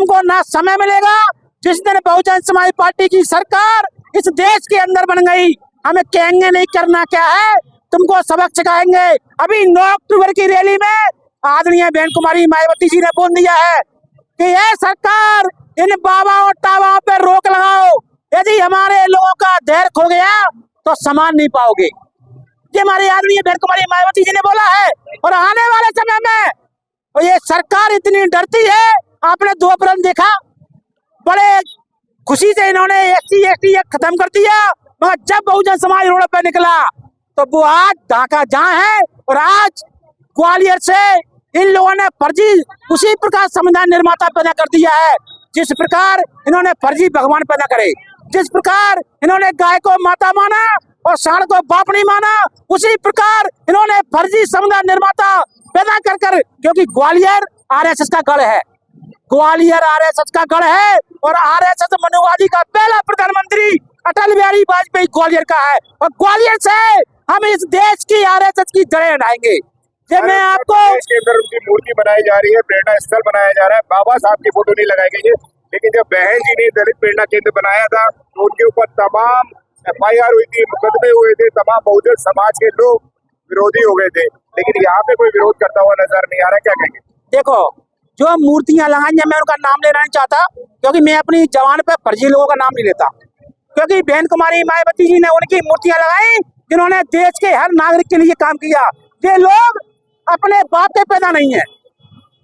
तुमको ना समय मिलेगा। जिस दिन बहुजन समाज पार्टी की सरकार इस देश के अंदर बन गई, हमें कहेंगे नहीं करना क्या है, तुमको सबक सिखाएंगे। अभी 9 अक्टूबर की रैली में आदरणीय बहन कुमारी मायावती जी ने बोल दिया है कि यह सरकार इन बाबा और टावा पे रोक लगाओ, यदि हमारे लोगों का धैर्य खो गया तो सामान नहीं पाओगे। ये हमारी आदरणीय बहन कुमारी मायावती जी ने बोला है। और आने वाले समय में और ये सरकार इतनी डरती है, आपने 2 अप्रैल देखा, बड़े खुशी से इन्होंने SC/ST खत्म कर दिया, मगर जब बहुजन समाज रोड पे निकला तो वो आज ढाका जहाँ है। और आज ग्वालियर से इन लोगों ने फर्जी उसी प्रकार संविधान निर्माता पैदा कर दिया है, जिस प्रकार इन्होंने फर्जी भगवान पैदा करे, जिस प्रकार इन्होंने गाय को माता माना और सांड को बाप नहीं माना, उसी प्रकार इन्होंने फर्जी संविधान निर्माता पैदा कर कर, क्योंकि ग्वालियर RSS का गढ़ है, ग्वालियर RSS का गढ़ है। और RSS मनुवादी का पहला प्रधानमंत्री अटल बिहारी वाजपेयी ग्वालियर का है। और ग्वालियर से हम इस देश की RSS की जड़ें हटाएंगे। जब मैं आपको इसके अंदर उनकी मूर्ति बनाई जा रही है, प्रेरणा स्थल बनाया जा रहा है, बाबा साहब की फोटो नहीं लगाई गई है, लेकिन जब बहन जी ने दलित प्रेरणा केंद्र बनाया था तो उनके ऊपर तमाम FIR हुई थी, मुकदमे हुए थे, तमाम बहुजन समाज के लोग विरोधी हो गए थे, लेकिन यहाँ पे कोई विरोध करता हुआ नजर नहीं आ रहा। क्या कहेंगे? देखो, जो मूर्तियां लगाई हैं, मैं उनका नाम लेना नहीं चाहता, क्योंकि मैं अपनी जवान पे फर्जी लोगों का नाम नहीं लेता। क्योंकि बहन कुमारी मायावती जी ने उनकी मूर्तियां लगाई जिन्होंने देश के हर नागरिक के लिए काम किया। ये लोग अपने बाप के पैदा नहीं है,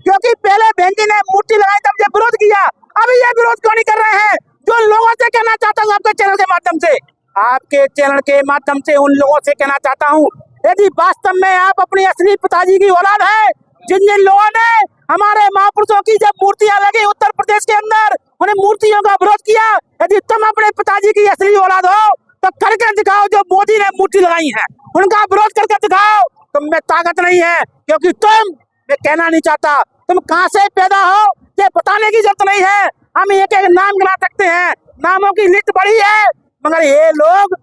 क्योंकि पहले बहन जी ने मूर्ति लगाई तब ये विरोध किया, अभी ये विरोध क्यों नहीं कर रहे हैं? जो लोगों से कहना चाहता हूँ आपके चैनल के माध्यम से, आपके चैनल के माध्यम से उन लोगों से कहना चाहता हूँ, यदि वास्तव में आप अपनी असली पिताजी की औलाद है, जिन जिन लोगों ने हमारे महापुरुषों की जब मूर्तियां लगी उत्तर प्रदेश के अंदर, उन्हें मूर्तियों का विरोध किया, यदि तुम अपने पिताजी की असली औलाद हो तो करके दिखाओ। जो मोदी ने मूर्ति लगाई है उनका विरोध करके दिखाओ। तुम में ताकत नहीं है, क्योंकि तुम, मैं कहना नहीं चाहता तुम कहां से पैदा हो ये बताने की जरूरत नहीं है। हम एक एक नाम गिना सकते हैं, नामों की लिस्ट बड़ी है, मगर ये लोग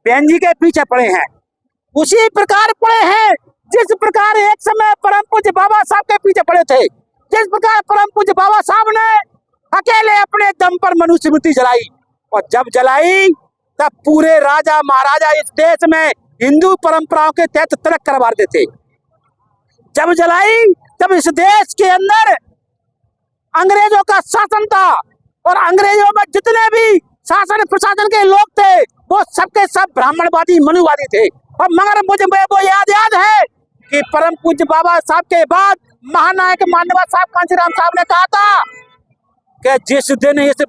बहन जी के पीछे पड़े हैं, उसी प्रकार पड़े हैं जिस प्रकार एक समय परम पूज्य बाबा साहब के पीछे पड़े थे। जिस प्रकार परम पूज्य बाबा साहब ने अकेले अपने दम पर मनुस्मृति जलाई, और जब जलाई तब पूरे राजा महाराजा इस देश में हिंदू परंपराओं के तहत तिलक करवाते थे। जब जलाई तब इस देश के अंदर अंग्रेजों का शासन था, और अंग्रेजों में जितने भी शासन प्रशासन के लोग थे वो सबके सब ब्राह्मणवादी मनुवादी थे। और मगर मुझे वो याद है कि परम पूज्य बाबा साहब के बाद महानायक माननीय साहब कांशीराम साहब ने कहा था कि जिस दिन इस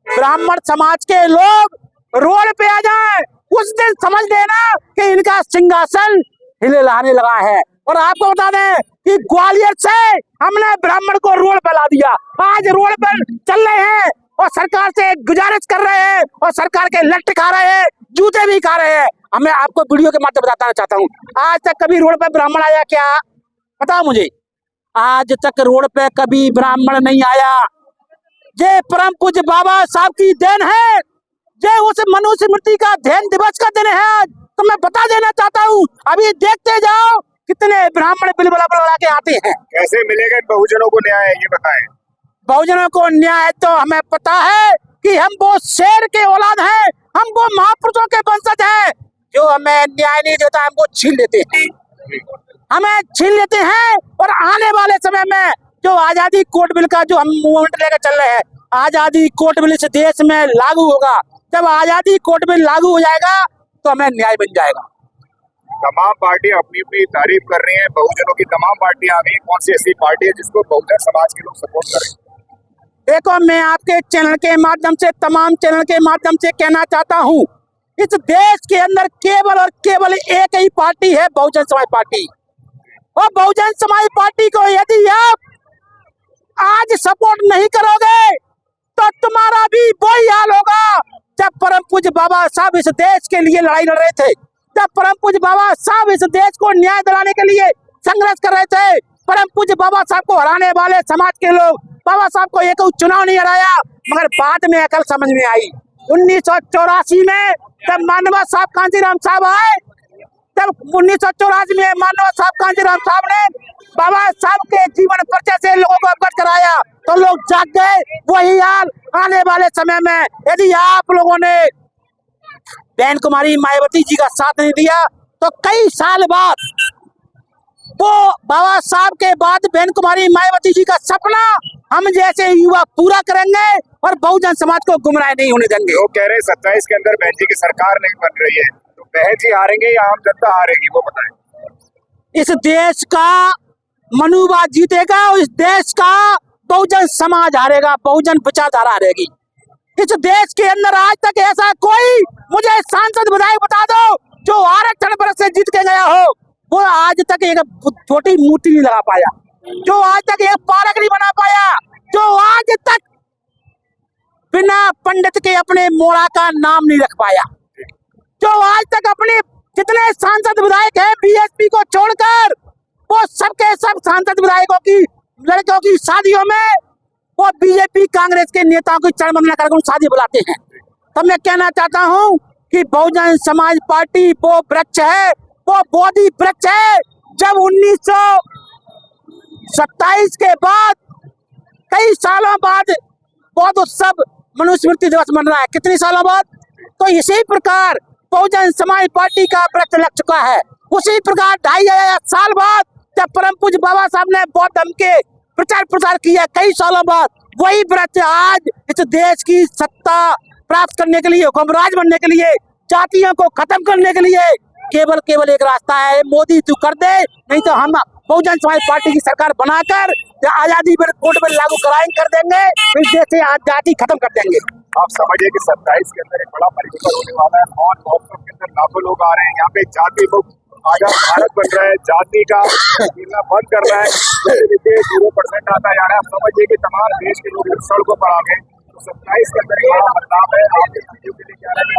ब्राह्मण समाज के लोग रोड पे आ जाएं, उस दिन समझ लेना कि इनका सिंहासन हिलने लगा है। और आपको बता दें कि ग्वालियर से हमने ब्राह्मण को रोड पे ला दिया, आज रोड पर चल रहे हैं और सरकार से गुजारिश कर रहे हैं, और सरकार के लट्ट खा रहे हैं, जूते भी खा रहे हैं। हमें आपको वीडियो के माध्यम बताना चाहता हूँ, आज तक कभी रोड पे ब्राह्मण आया क्या? बताओ मुझे, आज तक रोड पे कभी ब्राह्मण नहीं आया। ये परम पूज्य बाबा साहब की देन है, ये उस मनुस्मृति का ध्यान दिवस का दिन है आज। तो मैं बता देना चाहता हूँ, अभी देखते जाओ कितने ब्राह्मण बिल बला के आते हैं। कैसे मिलेगा बहुजनों को न्याय, ये बताएं। बहुजनों को न्याय तो हमें पता है कि हम वो शेर के औलाद हैं, हम वो महापुरुषों के वंशज हैं। जो हमें न्याय नहीं देता हमको छीन लेते हैं, हमें छीन लेते हैं। और आने वाले समय में जो आजादी कोर्ट बिल का जो हम मूवमेंट लेकर चल रहे हैं, आजादी कोर्ट बिल इस देश में लागू होगा। जब आजादी कोर्ट बिल लागू हो जाएगा तो हमें न्याय बन जाएगा। तमाम पार्टियां अपनी अपनी तारीफ कर रही हैं, बहुजनों की तमाम पार्टियां आ गई, कौन सी ऐसी पार्टी है जिसको बहुजन समाज के लोग सपोर्ट करें? देखो, मैं आपके चैनल के माध्यम से, तमाम चैनल के माध्यम से कहना चाहता हूँ, इस देश के अंदर केवल और केवल एक ही पार्टी है, बहुजन समाज पार्टी। और बहुजन समाज पार्टी को यदि आप आज सपोर्ट नहीं करोगे तो तुम्हारा भी वही हाल होगा जब परम पूज्य बाबा साहब इस देश के लिए लड़ाई लड़ रहे थे, जब परम पूज्य बाबा साहब इस देश को न्याय दिलाने के लिए संघर्ष कर रहे थे। परम पूज्य बाबा साहब को हराने वाले समाज के लोग बाबा साहब को एक चुनाव नहीं हराया, मगर बाद में अकल समझ में आई। 1984 में जब माननीय साहब कांशीराम साहब आए, तब 1984 में माननीय साहब कांशीराम साहब ने बाबा साहब के जीवन परिचय से लोगों को अवगत लोग जाग गए, वही हाल आने वाले समय में यदि आप लोगों ने बहन कुमारी मायावती जी का साथ नहीं दिया तो कई साल बाद वो बाबा साहब के बाद बहन कुमारी मायावती जी का सपना हम जैसे युवा पूरा करेंगे और बहुजन समाज को गुमराह नहीं होने देंगे। लोग कह रहे हैं 27 के अंदर बहन जी की सरकार नहीं बन रही है, तो बहन जी हारेंगे या आम जनता हारेगी, वो बताएं। इस देश का मनुवाद जीतेगा और इस देश का बहुजन समाज हारेगा, बहुजन विचारधारा हारेगी। इस देश के अंदर आज तक ऐसा कोई मुझे सांसद विधायक बता दो जो आरक्षण पर से जीत के गया हो, वो आज तक एक छोटी मूर्ति नहीं लगा पाया, जो आज तक एक पार्क नहीं बना पाया, जो आज तक बिना पंडित के अपने मोड़ा का नाम नहीं रख पाया, जो आज तक अपने जितने सांसद विधायक हैं बीएसपी को छोड़कर वो सबके सब सांसद विधायकों की लड़कियों की शादियों में वो बीजेपी कांग्रेस के नेताओं की चरणवंदना करके शादी बुलाते हैं। तो मैं कहना चाहता हूं कि बहुजन समाज पार्टी वो वृक्ष है, वो बोधि वृक्ष है। जब 1927 के बाद कई सालों बाद बौद्ध उत्सव मनुस्मृति दिवस मन रहा है, कितने सालों बाद, तो इसी प्रकार बहुजन समाज पार्टी का वृक्ष लग चुका है। उसी प्रकार 2500 साल बाद जब परम पूज्य बाबा साहब ने बौद्ध धर्म के प्रचार प्रसार किया, कई सालों बाद वही वृक्ष आज इस देश की सत्ता प्राप्त करने के लिए, हुक्मराज बनने के लिए, जातियों को खत्म करने के लिए केवल एक रास्ता है, मोदी तू कर दे, नहीं तो हम बहुजन समाज पार्टी की सरकार बनाकर आजादी पर कोर्ट में लागू कर देंगे, इस देश से जाति खत्म कर देंगे। आप समझिए कि 27 के अंदर एक बड़ा परिवर्तन होने वाला है और महोत्सव के अंदर लाखों लोग आ रहे हैं। यहाँ पे जाति मुक्त आजाद भारत बन रहा है, जाति का मिलना बंद कर रहा है, 0% आता जा रहा है। आप समझिए कि तमाम देश के लोग सड़कों पर आ गए, तो 27 के अंदर एक बड़ा बदलाव है। आपके वीडियो के लिए क्या लगे?